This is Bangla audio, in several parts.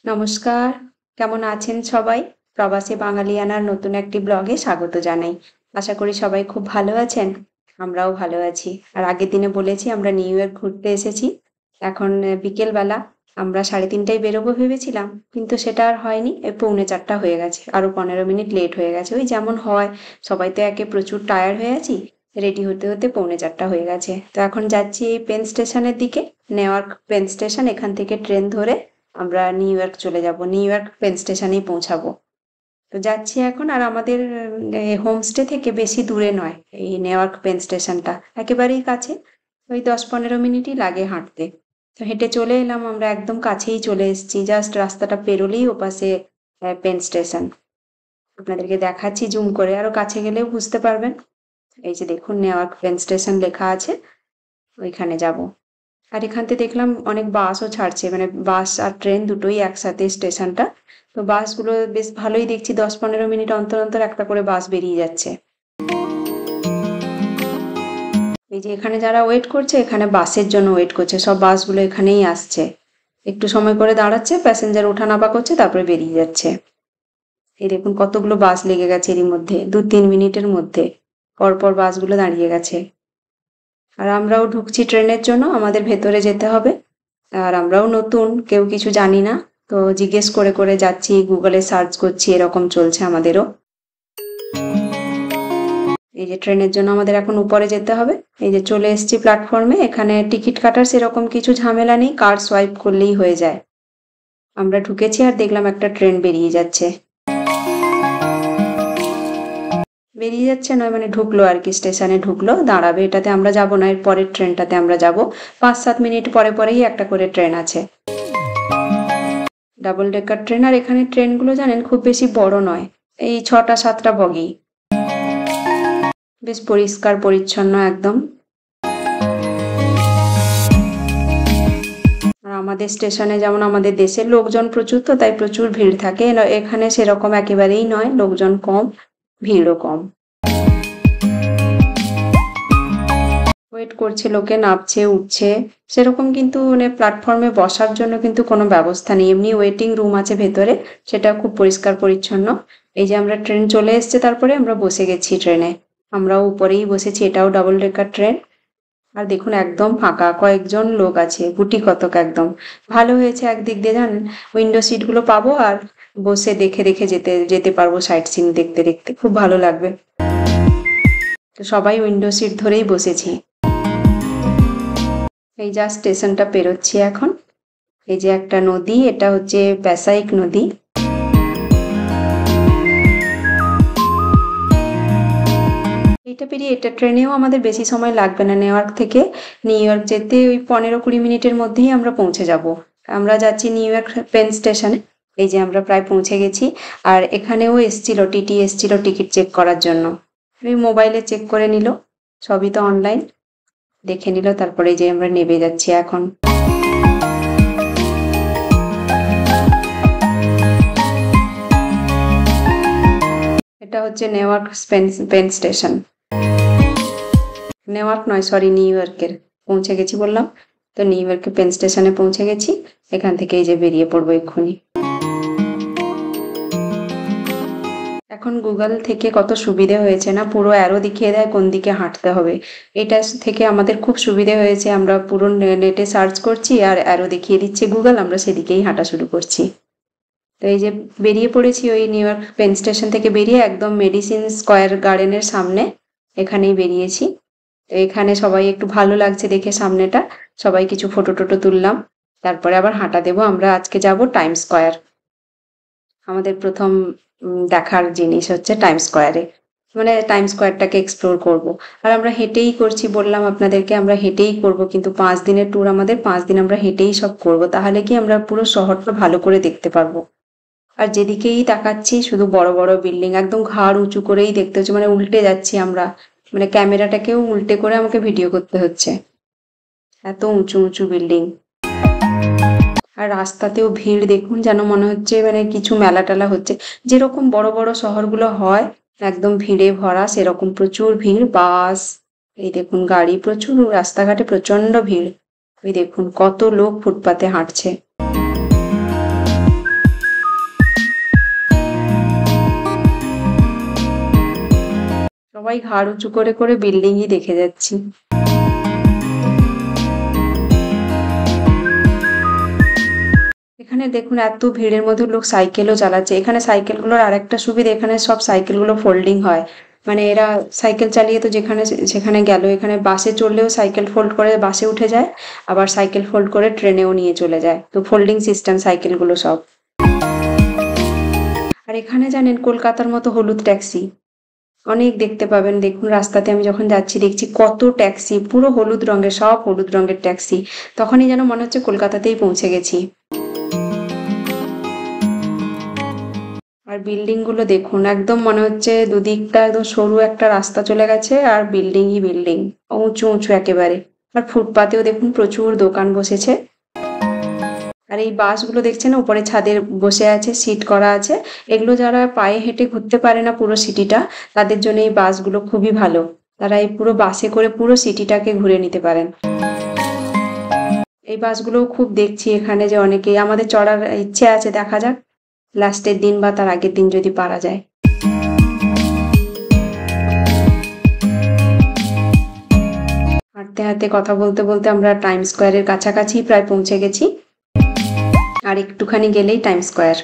নমস্কার, কেমন আছেন সবাই? প্রবাসী বাঙালিয়ানার নতুন একটি ব্লগে স্বাগত জানাই। আশা করি সবাই খুব ভালো আছেন। আমরাও ভালো আছি। আর আগের দিনে বলেছি আমরা নিউ ইয়র্ক ঘুরতে এসেছি। এখন বিকেলবেলা আমরা 3:30টায় বেরোবো ভেবেছিলাম, কিন্তু সেটা আর হয়নি। এই 3:45 হয়ে গেছে। আরো 15 মিনিট লেট হয়ে গেছে। ওই যেমন হয়, সবাই তো একে প্রচুর টায়ার্ড হয়ে আছি। রেডি হতে হতে 3:45 হয়ে গেছে। তো এখন যাচ্ছি এই পেন স্টেশনের দিকে। নেওয়ার্ক পেন স্টেশন, এখান থেকে ট্রেন ধরে আমরা নিউ ইয়র্ক চলে যাব। নিউ ইয়র্ক পেন স্টেশনেই পৌঁছাবো। তো যাচ্ছি এখন। আর আমাদের হোমস্টে থেকে বেশি দূরে নয় এই নেওয়ার্ক পেন স্টেশনটা, একেবারেই কাছে। ওই 10-15 মিনিটই লাগে হাঁটতে। তো হেঁটে চলে এলাম, আমরা একদম কাছেই চলে এসেছি। জাস্ট রাস্তাটা পেরোলেই ওপাশে পেন স্টেশন। আপনাদেরকে দেখাচ্ছি জুম করে, আরো কাছে গেলেও বুঝতে পারবেন। এই যে দেখুন, নেওয়ার্ক পেন স্টেশন লেখা আছে, ওইখানে যাব। আর এখান থেকে দেখলাম অনেক বাসও ছাড়ছে, মানে বাস আর ট্রেন দুটোই একসাথে স্টেশনটা। তো বাসগুলো বেশ ভালোই দেখছি, 10-15 মিনিট অন্তর অন্তর একটা করে বাস বেরিয়ে যাচ্ছে। এই যে এখানে যারা ওয়েট করছে, এখানে বাসের জন্য ওয়েট করছে, সব বাসগুলো এখানেই আসছে। একটু সময় করে দাঁড়াচ্ছে, প্যাসেঞ্জার ওঠানামা করছে, তারপরে বেরিয়ে যাচ্ছে। এই দেখুন কতগুলো বাস লেগে গেছে এরই মধ্যে, 2-3 মিনিটের মধ্যে পরপর বাসগুলো দাঁড়িয়ে গেছে। আর আমরাও ঢুকছি ট্রেনের জন্য, আমাদের ভেতরে যেতে হবে। আর আমরাও নতুন, কেউ কিছু জানি না, তো জিজ্ঞেস করে করে যাচ্ছি, গুগলে সার্চ করছি, এরকম চলছে আমাদেরও। এই যে ট্রেনের জন্য আমাদের এখন উপরে যেতে হবে। এই যে চলে এসেছি প্ল্যাটফর্মে। এখানে টিকিট কাটার সেরকম কিছু ঝামেলা নেই, কার্ড সোয়াইপ করলেই হয়ে যায়। আমরা ঢুকেছি আর দেখলাম একটা ট্রেন বেরিয়ে যাচ্ছে। বেরিয়ে যাচ্ছে নয়, মানে ঢুকলো আর কি, স্টেশনে ঢুকলো, দাঁড়াবে। এটাতে আমরা যাব না, এর পরের ট্রেনটাতে আমরা যাব। 5-7 মিনিট পরে পরেই একটা করে ট্রেন আছে, ডাবল ডেকার ট্রেন। আর এখানে ট্রেনগুলো জানেন খুব বেশি বড় নয়, এই 6টা-7টা বগি। বেশ পরিষ্কার পরিচ্ছন্ন একদম। আর আমাদের স্টেশনে যেমন আমাদের দেশের লোকজন প্রচুর, তো তাই প্রচুর ভিড় থাকে। এখানে সেরকম একেবারেই নয়, লোকজন কম, ভিড়ও কম। ওয়েট করছে লোকে, নামছে উঠছে সেরকম, কিন্তু মানে প্ল্যাটফর্মে বসার জন্য কিন্তু কোনো ব্যবস্থা নেই। এমনি ওয়েটিং রুম আছে ভেতরে, সেটা খুব পরিষ্কার পরিচ্ছন্ন। এই যে আমরা ট্রেন চলে এসছে, তারপরে আমরা বসে গেছি ট্রেনে। আমরাও উপরেই বসেছি, এটাও ডাবল ডেকার ট্রেন। আর দেখুন একদম ফাঁকা, কয়েকজন লোক আছে, গুটি কতক একদম। ভালো হয়েছে একদিক দিয়ে জানেন, উইন্ডো সিট গুলো পাবো, আর বসে দেখে দেখে যেতে যেতে পারবো, সাইট সিন দেখতে দেখতে, খুব ভালো লাগবে। তো সবাই উইন্ডো সিট ধরেই বসেছি। এই যা স্টেশনটা পেরোচ্ছি এখন। এই যে একটা নদী, এটা হচ্ছে প্যাসাইক নদী। এটা পেরিয়ে এটা ট্রেনেও আমাদের বেশি সময় লাগবে না, নিউইয়র্ক থেকে নিউ ইয়র্ক যেতে ওই 15-20 মিনিটের মধ্যেই আমরা পৌঁছে যাব। আমরা যাচ্ছি নিউ ইয়র্ক পেন স্টেশনে। এই যে আমরা প্রায় পৌঁছে গেছি। আর এখানেও এসছিল, টিটি এসছিল টিকিট চেক করার জন্য। ওই মোবাইলে চেক করে নিল, সবই তো অনলাইন, দেখে নিল, তারপরে যে আমরা নেমে যাচ্ছি এখন। এটা হচ্ছে নেওয়ার্ক পেন স্টেশন। নেওয়ার্ক নয়, সরি, নিউ ইয়র্কের। পৌঁছে গেছি বললাম তো, নিউ ইয়র্কের পেন স্টেশনে পৌঁছে গেছি। এখান থেকে এই যে বেরিয়ে পড়বো এক্ষুনি। এখন গুগল থেকে কত সুবিধে হয়েছে না, পুরো অ্যারো দেখিয়ে দেয় কোন দিকে হাঁটতে হবে। এটা থেকে আমাদের খুব সুবিধে হয়েছে, আমরা পুরো নেটে সার্চ করছি আর অ্যারো দেখিয়ে দিচ্ছে গুগল, আমরা সেদিকেই হাঁটা শুরু করছি। তো এই যে বেরিয়ে পড়েছি ওই নিউ ইয়র্ক পেন স্টেশন থেকে বেরিয়ে, একদম মেডিসিন স্কোয়ার গার্ডেনের সামনে এখানেই বেরিয়েছি। তো এখানে সবাই একটু ভালো লাগছে দেখে সামনেটা, সবাই কিছু ফটো টোটো তুললাম। তারপরে আবার হাঁটা দেবো। আমরা আজকে যাব টাইম স্কোয়ার। আমাদের প্রথম দেখার জিনিস হচ্ছে টাইম স্কোয়ারে, মানে টাইম স্কোয়ারটাকে এক্সপ্লোর করব। আর আমরা হেঁটেই করছি, বললাম আপনাদেরকে আমরা হেঁটেই করব, কিন্তু 5 দিনের ট্যুর আমাদের, 5 দিন আমরা হেঁটেই সব করব, তাহলে কি আমরা পুরো শহরটা ভালো করে দেখতে পারবো। আর যেদিকেই তাকাচ্ছি শুধু বড় বড় বিল্ডিং, একদম ঘাড় উঁচু করেই দেখতে হচ্ছে, মানে উল্টে যাচ্ছি আমরা, মানে ক্যামেরাটাকেও উল্টে করে আমাকে ভিডিও করতে হচ্ছে, এত উঁচু উঁচু বিল্ডিং। আর রাস্তাতেও ভিড় দেখুন, যেন মনে হচ্ছে মানে কিছু মেলা টেলা হচ্ছে, যেরকম বড় বড় শহরগুলো হয় একদম ভিড়ে ভরা, সেরকম প্রচুর ভিড়। বাস, এই দেখুন গাড়ি, প্রচুর, রাস্তাঘাটে প্রচন্ড ভিড়। ওই দেখুন কত লোক ফুটপাতে হাঁটছে। সবাই ঘাড় উঁচু করে করে বিল্ডিংই দেখে যাচ্ছি। এখানে দেখুন এত ভিড়ের মধ্যে লোক সাইকেলও চালাচ্ছে। এখানে সাইকেলগুলোর আরেকটা সুবিধা, এখানে সব সাইকেলগুলো ফোল্ডিং হয়। মানে এরা সাইকেল চালিয়ে তো যেখানে সেখানে গেল, এখানে বাসে চড়লেও সাইকেল ফোল্ড করে বাসে উঠে যায়, আবার সাইকেল ফোল্ড করে ট্রেনেও নিয়ে চলে যায়। তো ফোল্ডিং সিস্টেম সাইকেলগুলো সব। আর এখানে জানেন কলকাতার মতো হলুদ ট্যাক্সি অনেক দেখতে পাবেন। দেখুন রাস্তাতে আমি যখন যাচ্ছি দেখছি কত ট্যাক্সি, পুরো হলুদ রঙের, সব হলুদ রঙের ট্যাক্সি। তখনই যেন মনে হচ্ছে কলকাতাতেই পৌঁছে গেছি। আর বিল্ডিং গুলো দেখুন, একদম মনে হচ্ছে দুদিকটা একদম সরু একটা রাস্তা চলে গেছে আর বিল্ডিংই বিল্ডিং, উঁচু উঁচু একেবারে। আর ফুটপাতেও দেখুন প্রচুর দোকান বসেছে। আর এই বাসগুলো দেখছেন উপরে ছাদে বসে আছে, সিট করা আছে। এগুলো যারা পায়ে হেঁটে ঘুরতে পারে না পুরো সিটিটা, তাদের জন্য এই বাসগুলো খুবই ভালো। তারা এই পুরো বাসে করে পুরো সিটিটাকে ঘুরে নিতে পারেন। এই বাসগুলোও খুব দেখছি এখানে যে অনেকেই, আমাদের চড়ার ইচ্ছে আছে, দেখা যাক লাস্টের দিন বা তার আগের দিন যদি পারা যায়। হাঁটতে হাঁটতে কথা বলতে বলতে আমরা টাইম স্কোয়ারের কাছাকাছি প্রায় পৌঁছে গেছি। আর একটুখানি গেলেই টাইম স্কোয়ার।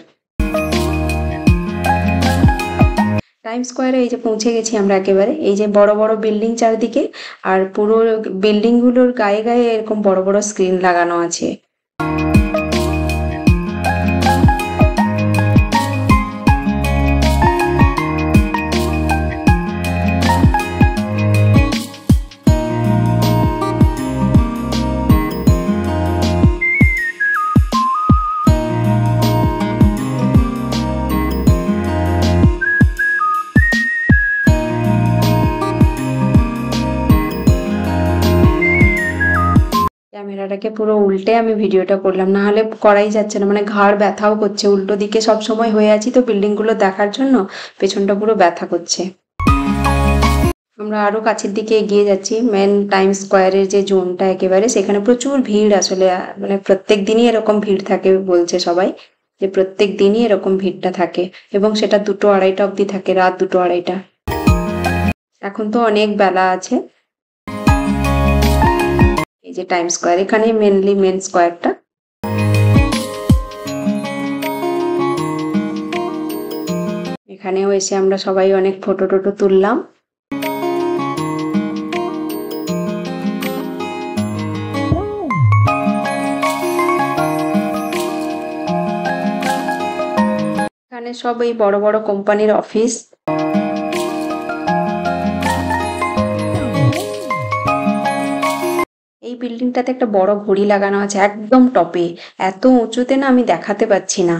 টাইম স্কোয়ারে এই যে পৌঁছে গেছি আমরা একেবারে। এই যে বড় বড় বিল্ডিং চারদিকে, আর পুরো বিল্ডিং গুলোর গায়ে গায়ে এরকম বড় বড় স্ক্রিন লাগানো আছে। ক্যামেরাটাকে পুরো উল্টে আমি ভিডিওটা করলাম, না হলে করাই যাচ্ছে না। মানে ঘাড় ব্যথাও করছে, উল্টো দিকে সব সময় হয়ে আছি তো বিল্ডিং গুলো দেখার জন্য পেছনটা পুরো ব্যথা করছে। আমরা আরো কাছের দিকে এগিয়ে যাচ্ছি। মেন টাইম স্কোয়ারের যে জোনটা একেবারে, সেখানে প্রচুর ভিড় আসলে। মানে প্রত্যেক দিনই এরকম ভিড় থাকে বলছে সবাই, যে প্রত্যেক দিনই এরকম ভিড়টা থাকে, এবং সেটা 2টো-2:30 অব্দি থাকে, রাত 2টো-2:30। এখন তো অনেক বেলা আছে। এই যে টাইম স্কোয়ার, এখানে মেনলি মেন স্কোয়ারটা। এখানেও এসে আমরা সবাই অনেক ফটো টটো তুললাম। এখানে সব এই বড় বড় কোম্পানির অফিস। এই বিল্ডিংটাতে একটা বড় ঘড়ি লাগানো আছে একদম টপে। এত উঁচুতে না আমি দেখাতে পাচ্ছি না,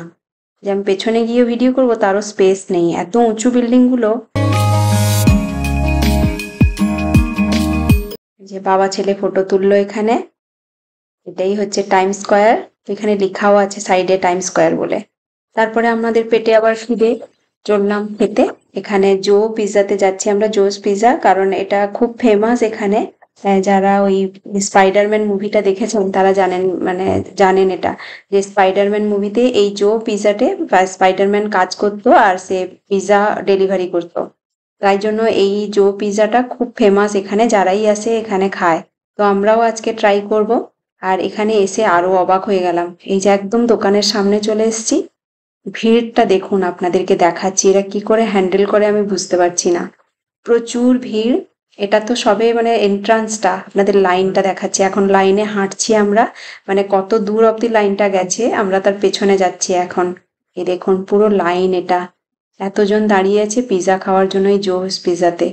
যে আমি পেছনে গিয়ে ভিডিও করব তারও স্পেস নেই, এত উঁচু বিল্ডিং গুলো। যে বাবা ছেলে ফটো তুললো এখানে। এটাই হচ্ছে টাইম স্কোয়ার। এখানে লেখাও আছে সাইডে টাইম স্কোয়ার বলে। তারপরে আমাদের পেটে আবার খিদে, চললাম খেতে। এখানে জো পিৎজাতে যাচ্ছি আমরা, জোস পিৎজা, কারণ এটা খুব ফেমাস এখানে। যারা ওই স্পাইডারম্যান মুভিটা দেখেছেন তারা জানেন, মানে জানেন এটা, যে স্পাইডারম্যান মুভিতে এই জো পিৎজাতে স্পাইডারম্যান কাজ করতো আর সে পিৎজা ডেলিভারি করতো। তাই জন্য এই জো পিৎজাটা খুব ফেমাস এখানে, যারাই আসে এখানে খায়। তো আমরাও আজকে ট্রাই করব। আর এখানে এসে আরো অবাক হয়ে গেলাম, এই যে একদম দোকানের সামনে চলে এসেছি। ভিড়টা দেখুন, আপনাদেরকে দেখাচ্ছি, এরা কি করে হ্যান্ডেল করে আমি বুঝতে পারছি না। প্রচুর ভিড়। এটা তো সবে মানে এন্ট্রান্সটা, আপনাদের লাইনটা দেখাচ্ছি। এখন লাইনে হাঁটছি আমরা, মানে কত দূর অব্দি লাইনটা গেছে, আমরা তার পেছনে যাচ্ছি এখন। এই দেখুন পুরো লাইন এটা, এতজন দাঁড়িয়ে আছে পিৎজা খাওয়ার জন্য এই জোস পিৎজাতে।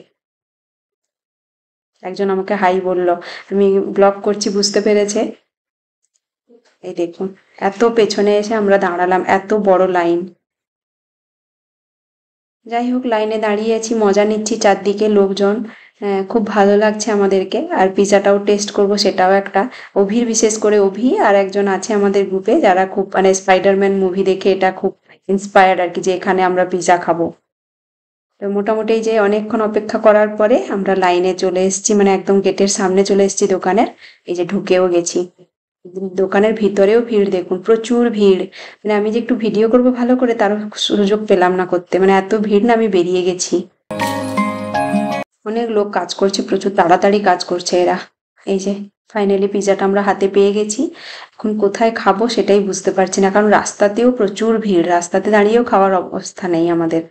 একজন আমাকে হাই বললো, আমি ব্লগ করছি বুঝতে পেরেছে। এই দেখুন এত পেছনে এসে আমরা দাঁড়ালাম, এত বড় লাইন। যাই হোক, লাইনে দাঁড়িয়ে আছি, মজা নিচ্ছি, চারদিকে লোকজন। খুব ভালো লাগছে আমাদেরকে। আর পিৎজাটাও টেস্ট করব, সেটাও একটা। অভির, বিশেষ করে অভি আর একজন আছে আমাদের গ্রুপে যারা খুব মানে স্পাইডারম্যান মুভি দেখে এটা খুব ইন্সপায়ার্ড আর কি, যে এখানে আমরা পিৎজা খাবো। তো মোটামুটি এই যে অনেকক্ষণ অপেক্ষা করার পরে আমরা লাইনে চলে এসেছি, মানে একদম গেটের সামনে চলে এসেছি দোকানের। এই যে ঢুকেও গেছি। দোকানের ভিতরেও ভিড় দেখুন, প্রচুর ভিড়। মানে আমি যে একটু ভিডিও করব ভালো করে তারও সুযোগ পেলাম না করতে, মানে এত ভিড় না, আমি বেরিয়ে গেছি। অনেক লোক কাজ করছে, প্রচুর তাড়াতাড়ি কাজ করছে এরা। এই যে ফাইনালি পিজাটা আমরা হাতে পেয়ে গেছি। এখন কোথায় খাবো সেটাই বুঝতে পারছি না, কারণ রাস্তাতেও প্রচুর ভিড়, রাস্তাতে দাঁড়িয়েও খাওয়ার অবস্থা নেই আমাদের।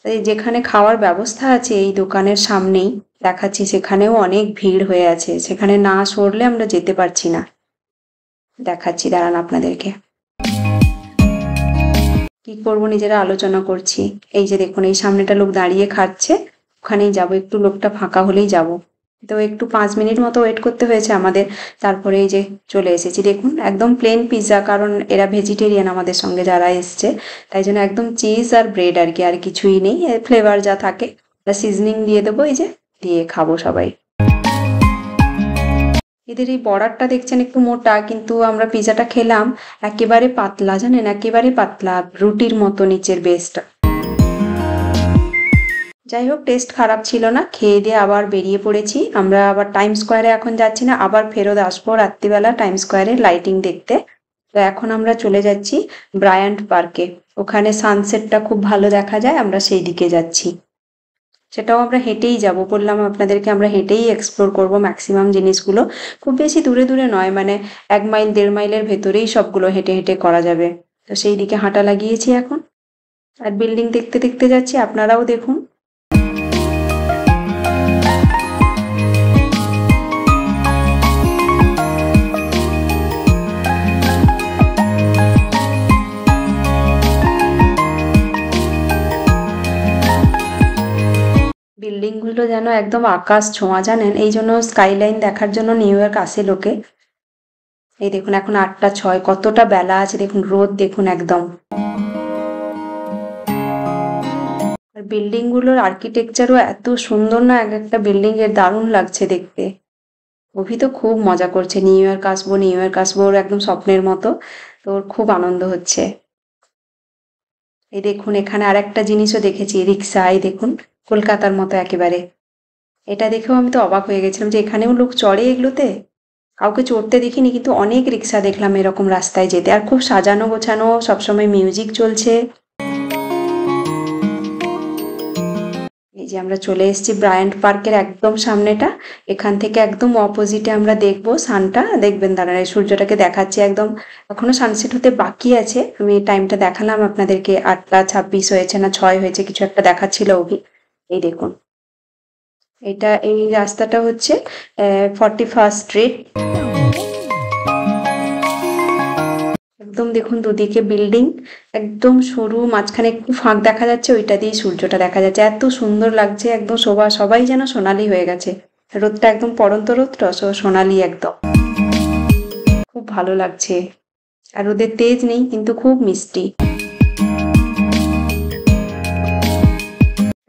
তাই যেখানে খাওয়ার ব্যবস্থা আছে এই দোকানের সামনেই দেখাচ্ছি, সেখানেও অনেক ভিড় হয়ে আছে, সেখানে না সরলে আমরা যেতে পারছি না। দেখাচ্ছি, দাঁড়ান আপনাদেরকে কি করবো, নিজেরা আলোচনা করছি। এই যে দেখুন, এই সামনেটা লোক দাঁড়িয়ে খাচ্ছে, ওখানেই যাব, একটু লোকটা ফাঁকা হলেই যাব। তো একটু 5 মিনিট মতো ওয়েট করতে হয়েছে আমাদের, তারপরে এই যে চলে এসেছি। দেখুন একদম প্লেন পিৎজা, কারণ এরা ভেজিটেরিয়ান আমাদের সঙ্গে যারা এসছে, তাই জন্য একদম চিজ আর ব্রেড আর কি, আর কিছুই নেই। ফ্লেভার যা থাকে সিজনিং দিয়ে দেবো, এই যে দিয়ে খাবো সবাই। এদের এই বর্ডারটা দেখছেন একটু মোটা, কিন্তু আমরা পিজাটা খেলাম একেবারে পাতলা, জানেন, একেবারে পাতলা, রুটির মতো নিচের বেসটা। যাই হোক, টেস্ট খারাপ ছিল না। খেয়ে দিয়ে আবার বেরিয়ে পড়েছি আমরা, আবার টাইম স্কোয়ারে এখন যাচ্ছি না, আবার ফেরত আসবো রাত্রিবেলা টাইম স্কোয়ারে লাইটিং দেখতে। তো এখন আমরা চলে যাচ্ছি ব্রায়ান্ট পার্কে, ওখানে সানসেটটা খুব ভালো দেখা যায়, আমরা সেই দিকে যাচ্ছি। সেটাও আমরা হেঁটেই যাব, বললাম আপনাদেরকে আমরা হেঁটেই এক্সপ্লোর করব ম্যাক্সিমাম জিনিসগুলো। খুব বেশি দূরে দূরে নয়, মানে 1 মাইল 1.5 মাইলের ভেতরেই সবগুলো হেঁটে হেঁটে করা যাবে। তো সেই দিকে হাঁটা লাগিয়েছি এখন, আর বিল্ডিং দেখতে দেখতে যাচ্ছি, আপনারাও দেখুন। বিল্ডিংগুলো যেন একদম আকাশ ছোঁয়া, জানেন, এই জন্য স্কাইলাইন দেখার জন্য নিউ ইয়র্ক আসে লোকে। এই দেখুন এখন 8টা 6, কতটা বেলা আছে দেখুন, রোদ দেখুন একদম। আর বিল্ডিং গুলোর আর্কিটেকচারও এত সুন্দর না, এক একটা বিল্ডিং এর দারুণ লাগছে দেখতে। অভি তো খুব মজা করছে, নিউ ইয়র্ক আসবো নিউ ইয়র্ক আসবো, ওর একদম স্বপ্নের মতো, তো ওর খুব আনন্দ হচ্ছে। এই দেখুন এখানে আর একটা জিনিসও দেখেছি, রিক্সা, এই দেখুন কলকাতার মতো একেবারে। এটা দেখেও আমি তো অবাক হয়ে গেছিলাম যে এখানেও লোক চড়ে এগুলোতে। কাউকে চড়তে দেখিনি, কিন্তু অনেক রিক্সা দেখলাম এরকম রাস্তায় যেতে, আর খুব সাজানো গোছানো, সবসময় মিউজিক চলছে। এই যে আমরা চলে এসেছি ব্রায়ান্ট পার্কের একদম সামনেটা, এখান থেকে একদম অপোজিটে আমরা দেখবো সানটা, দেখবেন দাঁড়ান এই সূর্যটাকে দেখাচ্ছি একদম। এখনো সানসেট হতে বাকি আছে, আমি টাইমটা দেখালাম আপনাদেরকে, 8টা 26 হয়েছে না 6 হয়েছে কিছু একটা দেখাচ্ছিল অভি। এই দেখুন, এটা এই রাস্তাটা হচ্ছে 41st স্ট্রিট। একদম দেখুন দুদিকে বিল্ডিং, একদম সরু, মাঝখানে একটু ফাঁক দেখা যাচ্ছে, ওইটা দিয়ে সূর্যটা দেখা যাচ্ছে, এত সুন্দর লাগছে একদম। সবাই যেন সোনালি হয়ে গেছে, রোদটা একদম পড়ন্ত রোদটা, সোনালি একদম, খুব ভালো লাগছে। আর রোদের তেজ নেই, কিন্তু খুব মিষ্টি।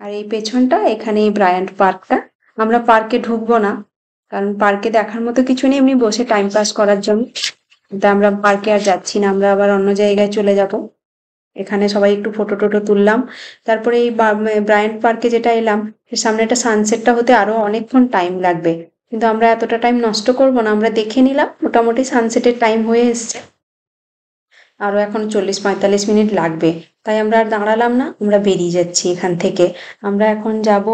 আর এই পেছনটা, এখানে ব্রায়ান্ট পার্কটা। আমরা পার্কে ঢুকবো না, কারণ পার্কে দেখার মতো কিছু নেই, এমনি বসে টাইম পাস করার জন্য। তা আমরা পার্কে আর যাচ্ছি না, আমরা আবার অন্য জায়গায় চলে যাব। এখানে সবাই একটু ফটো টোটো তুললাম, তারপরে এই ব্রায়ান্ট পার্কে যেটা এলাম, এর সামনে একটা সানসেটটা হতে আরো অনেকক্ষণ টাইম লাগবে, কিন্তু আমরা এতটা টাইম নষ্ট করব না, আমরা দেখে নিলাম মোটামুটি সানসেটের টাইম হয়ে এসছে, আরো এখন 40-45 মিনিট লাগবে। তাই আমরা আর দাঁড়ালাম না, আমরা বেরিয়ে যাচ্ছি এখান থেকে। আমরা এখন যাব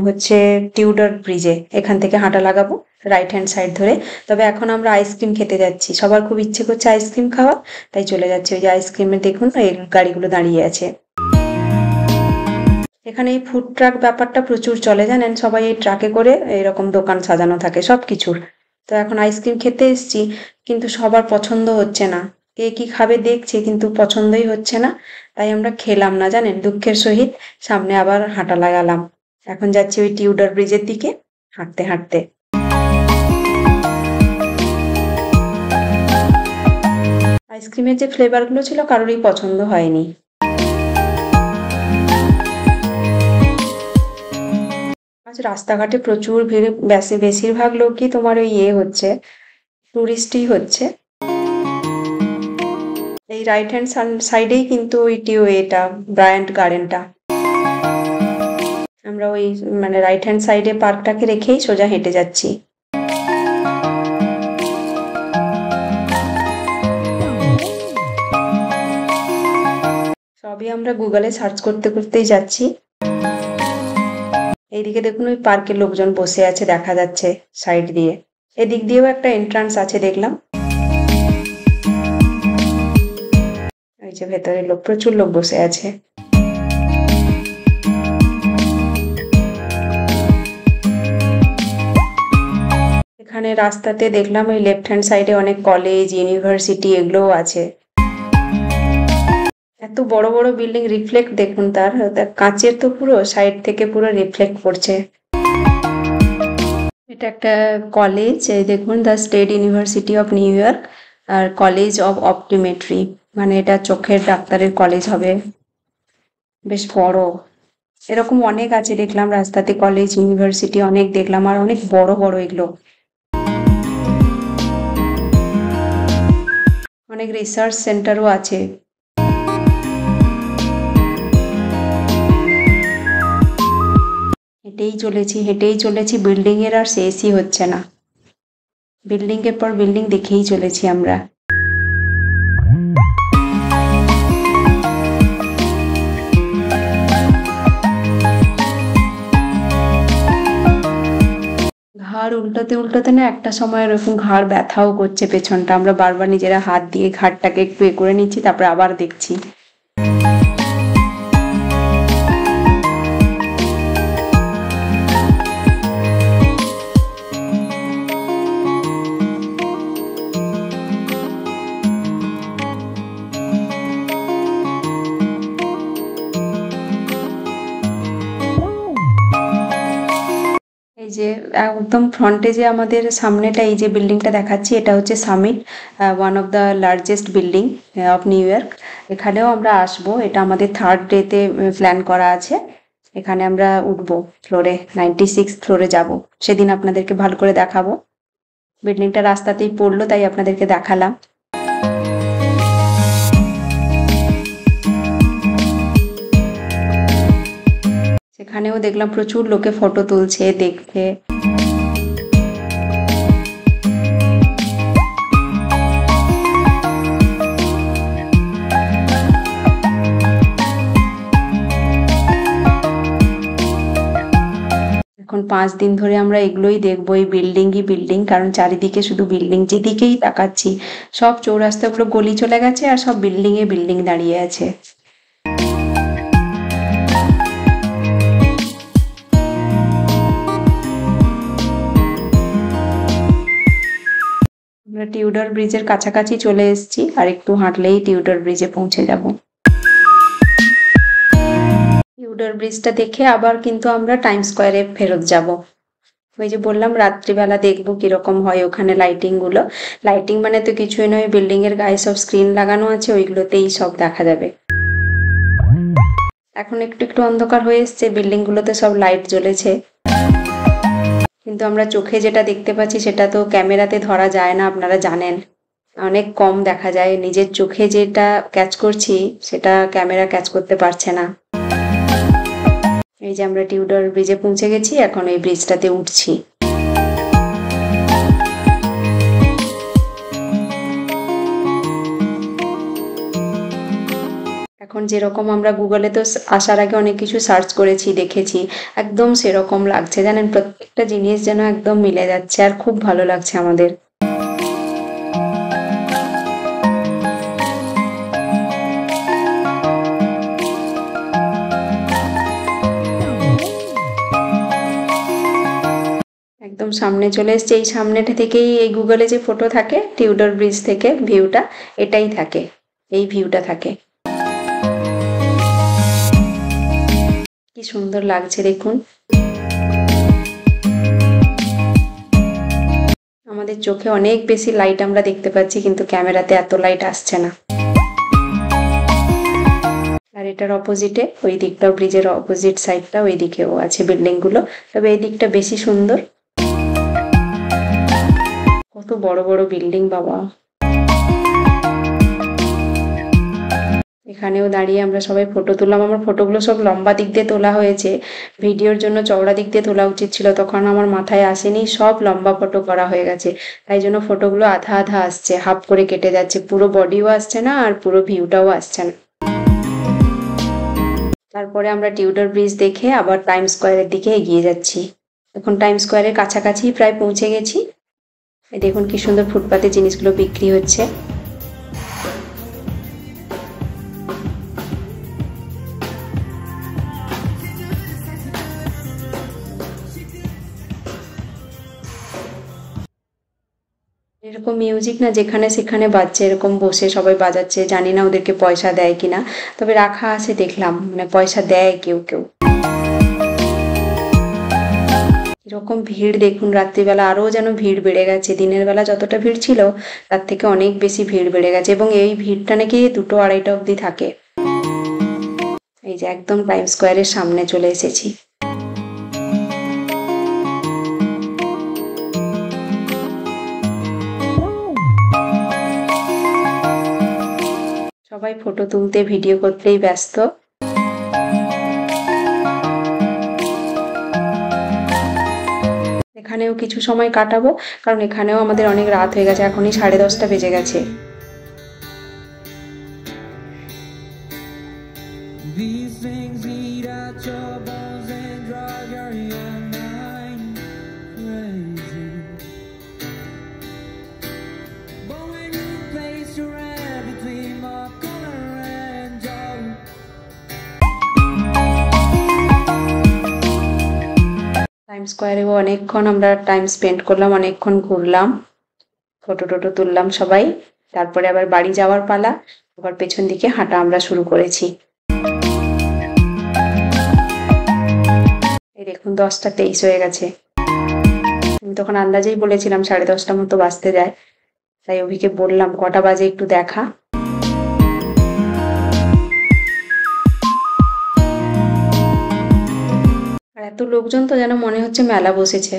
হচ্ছে টিউডার ব্রিজে, এখান থেকে হাঁটা লাগাবো রাইট হ্যান্ড সাইড ধরে। তবে এখন আমরা আইসক্রিম খেতে যাচ্ছি, সবার খুব ইচ্ছে করছে আইসক্রিম খাওয়া, তাই চলে যাচ্ছি। ওই যে আইসক্রিমের দেখুন এই গাড়িগুলো দাঁড়িয়ে আছে। এখানে এই ফুড ট্রাক ব্যাপারটা প্রচুর চলে, জানেন, সবাই এই ট্রাকে করে এরকম দোকান সাজানো থাকে সব কিছুর। তো এখন আইসক্রিম খেতে এসছি, কিন্তু সবার পছন্দ হচ্ছে না, কে কি খাবে দেখছে কিন্তু পছন্দই হচ্ছে না, তাই আমরা খেলাম না, জানেন, দুঃখের সহিত। সামনে আবার হাঁটা লাগালাম, এখন যাচ্ছি ওই টিউডার ব্রিজের দিকে হাঁটতে হাঁটতে। আইসক্রিমের যে ফ্লেভারগুলো ছিল কারোরই পছন্দ হয়নি। আজ রাস্তাঘাটে প্রচুর ভিড়, বেশিরভাগ লোকই তোমার ওই হচ্ছে, টুরিস্টই হচ্ছে। এই রাইট হ্যান্ড সাইডেই কিন্তু এটা ব্রায়ান্ট গার্ডেনটা। আমরা ওই মানে রাইট হ্যান্ড সাইডে পার্কটাকে রেখেই সোজা হেঁটে যাচ্ছি। সবই আমরা গুগলে সার্চ করতে করতেই যাচ্ছি। এইদিকে দেখুন ওই পার্কে লোকজন বসে আছে দেখা যাচ্ছে সাইড দিয়ে। এদিক দিয়েও একটা এন্ট্রান্স আছে দেখলাম। ওই যে ভেতরে প্রচুর লোক বসে আছে। এখানে রাস্তাতে দেখলাম ওই লেফট হ্যান্ড সাইডে অনেক কলেজ, ইউনিভার্সিটি এগুলোও আছে। এত বড় বড় বিল্ডিং, রিফ্লেক্ট দেখুন তার কাঁচের তো পুরো সাইড থেকে পুরো রিফ্লেক্ট করছে। এটা একটা কলেজ, এই দেখুন the State University of New York আর কলেজ অফ অপটোমেট্রি, মানে এটা চোখের ডাক্তারের কলেজ হবে। বেশ বড়, এরকম অনেক আছে দেখলাম রাস্তাতে, কলেজ ইউনিভার্সিটি অনেক দেখলাম, আর অনেক বড় বড় এগুলো। অনেক রিসার্চ সেন্টারও আছে। হেঁটেই চলেছি, বিল্ডিং এর আর শেষই হচ্ছে না। বিল্ডিং এর পর বিল্ডিং দেখেই চলেছি আমরা। ঘাড় উল্টোতে উল্টোতে না একটা সময় এরকম ঘাড় ব্যথাও করছে পেছনটা। আমরা বারবার নিজেরা হাত দিয়ে ঘাড়টাকে একটু করে নিচ্ছি, তারপরে আবার দেখছি। এই যে একদম ফ্রন্টে যে আমাদের সামনেটা এই যে বিল্ডিংটা দেখাচ্ছি, এটা হচ্ছে summit, one of the largest building of New York. এখানেও আমরা আসবো, এটা আমাদের 3rd ডেতে প্ল্যান করা আছে। এখানে আমরা উঠবো ফ্লোরে, 96 ফ্লোরে যাব। সেদিন আপনাদেরকে ভালো করে দেখাবো। বিল্ডিংটা রাস্তাতেই পড়লো তাই আপনাদেরকে দেখালাম। সেখানেও দেখলাম প্রচুর লোকে ফটো তুলছে দেখে। এখন 5 দিন ধরে আমরা এগুলোই দেখবো, এই বিল্ডিংই বিল্ডিং, কারণ চারিদিকে শুধু বিল্ডিং, যেদিকেই তাকাচ্ছি সব চৌরাস্তাগুলো গলি চলে গেছে আর সব বিল্ডিং এ বিল্ডিং দাঁড়িয়ে আছে। আমরা টিউডার ব্রিজের কাছাকাছি চলে এসেছি, আর একটু হাঁটলেই টিউডার ব্রিজে পৌঁছে যাব। টিউডার ব্রিজটা দেখে আবার কিন্তু আমরা টাইম স্কোয়ারে ফেরত যাব। ওই যে বললাম রাত্রিবেলা দেখবো কিরকম হয় ওখানে লাইটিং গুলো। লাইটিং মানে তো কিছুই নয়, বিল্ডিং এর গায়ে সব স্ক্রিন লাগানো আছে, ওইগুলোতেই সব দেখা যাবে। এখন একটু একটু অন্ধকার হয়ে এসছে, বিল্ডিং গুলোতে সব লাইট জ্বলেছে, কিন্তু আমরা চোখে যেটা দেখতে পাচ্ছি সেটা তো ক্যামেরাতে ধরা যায় না, আপনারা জানেন। অনেক কম দেখা যায়, নিজের চোখে যেটা ক্যাচ করছি সেটা ক্যামেরা ক্যাচ করতে পারছে না। এই যে আমরা টিউডার ব্রিজে পৌঁছে গেছি, এখন এই ব্রিজটাতে উঠছি। এখন যেরকম আমরা গুগলে তো আসার আগে অনেক কিছু সার্চ করেছি, দেখেছি, একদম সেরকম লাগছে, জানেন প্রত্যেকটা জিনিস যেন একদম মিলে যাচ্ছে, আর খুব ভালো লাগছে আমাদের। একদম সামনে চলে এসছে, এই সামনেটা থেকেই এই গুগলে যে ফটো থাকে টিউডার ব্রিজ থেকে ভিউটা, এটাই থাকে, এই ভিউটা থাকে। কি সুন্দর লাগছে দেখুন। আমাদের চোখে অনেক বেশি লাইট আমরা দেখতে পাচ্ছি, কিন্তু ক্যামেরাতে এত লাইট আসছে না। আর এটার অপোজিটে ওই দিকটা, ব্রিজের অপোজিট সাইডটা, ওই দিকেও আছে বিল্ডিং গুলো, তবে এই দিকটা বেশি সুন্দর। কত বড় বড় বিল্ডিং বাবা। এখানেও দাঁড়িয়ে আমরা সবাই ফটো তুললাম। আমার ফটোগুলো সব লম্বা দিক দিয়ে তোলা হয়েছে, ভিডিওর জন্য চওড়া দিক দিয়ে তোলা উচিত ছিল, তখন আমার মাথায় আসেনি, সব লম্বা ফটো করা হয়ে গেছে, তাই জন্য ফটোগুলো আধা আধা আসছে, হাফ করে কেটে যাচ্ছে, পুরো বডিও আসছে না আর পুরো ভিউটাও আসছে না। তারপরে আমরা টিউডার ব্রিজ দেখে আবার টাইম স্কোয়ারের দিকে এগিয়ে যাচ্ছি। এখন টাইম স্কোয়ারের কাছাকাছি প্রায় পৌঁছে গেছি। দেখুন কি সুন্দর ফুটপাতে জিনিসগুলো বিক্রি হচ্ছে। এরকম মিউজিক না যেখানে সেখানে বাজছে, এরকম বসে সবাই বাজাচ্ছে। জানি না ওদেরকে পয়সা দেয় কিনা, তবে রাখা আছে দেখলাম, মানে পয়সা দেয় কেউ কেউ। এরকম ভিড় দেখুন, রাত্রিবেলা আরও যেন ভিড় বেড়ে গেছে। দিনের বেলা যতটা ভিড় ছিল তার থেকে অনেক বেশি ভিড় বেড়ে গেছে, এবং এই ভিড়টা নাকি 2-2-2:30 অবধি থাকে। এই যে একদম টাইম স্কোয়ারের সামনে চলে এসেছি। সবাই ফটো তুলতে ভিডিও করতেই ব্যস্ত। এখানেও কিছু সময় কাটাবো, কারণ এখানেও আমাদের অনেক রাত হয়ে গেছে, এখনই 10:30 বেজে গেছে। টাইম স্কোয়ারেও অনেকক্ষণ আমরা টাইম স্পেন্ড করলাম, অনেকক্ষণ ঘুরলাম, ফটো টটো তুললাম সবাই। তারপরে আবার বাড়ি যাওয়ার পালা। আবার পেছন দিকে হাঁটা আমরা শুরু করেছি। এই দেখুন 10:23 হয়ে গেছে। আমি তখন আন্দাজেই বলেছিলাম 10:30 মতো বাজতে যায়, তাই অভিকে বললাম কটা বাজে একটু দেখা। আর এত লোকজন তো যেন মনে হচ্ছে মেলা বসেছে।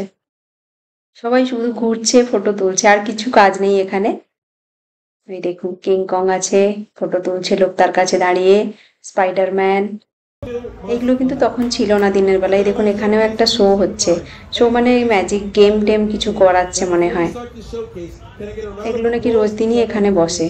সবাই শুধু ঘুরছে, ফটো তুলছে, আর কিছু কাজ নেই এখানে। এই দেখুন কিং কং আছে, ফটো তুলছে লোক তার কাছে দাঁড়িয়ে। স্পাইডারম্যান, এগুলো কিন্তু তখন ছিল না দিনের বেলায়। দেখুন এখানেও একটা শো হচ্ছে। শো মানে ম্যাজিক গেম টেম কিছু করাচ্ছে মনে হয়। এগুলো নাকি রোজ দিনই এখানে বসে।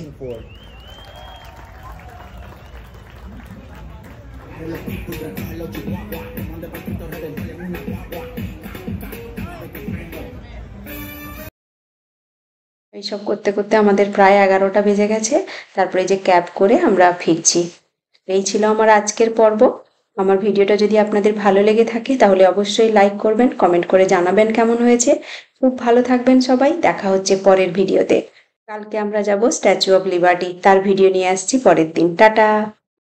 এইসব করতে করতে আমাদের প্রায় 11টা বেজে গেছে। তারপরে যে ক্যাব করে আমরা ফিরছি। এই ছিল আমার আজকের পর্ব। আমার ভিডিওটা যদি আপনাদের ভালো লেগে থাকে তাহলে অবশ্যই লাইক করবেন, কমেন্ট করে জানাবেন কেমন হয়েছে। খুব ভালো থাকবেন সবাই, দেখা হচ্ছে পরের ভিডিওতে। কালকে আমরা যাব স্ট্যাচু অফ লিবার্টি, তার ভিডিও নিয়ে আসছি পরের দিন। টাটা।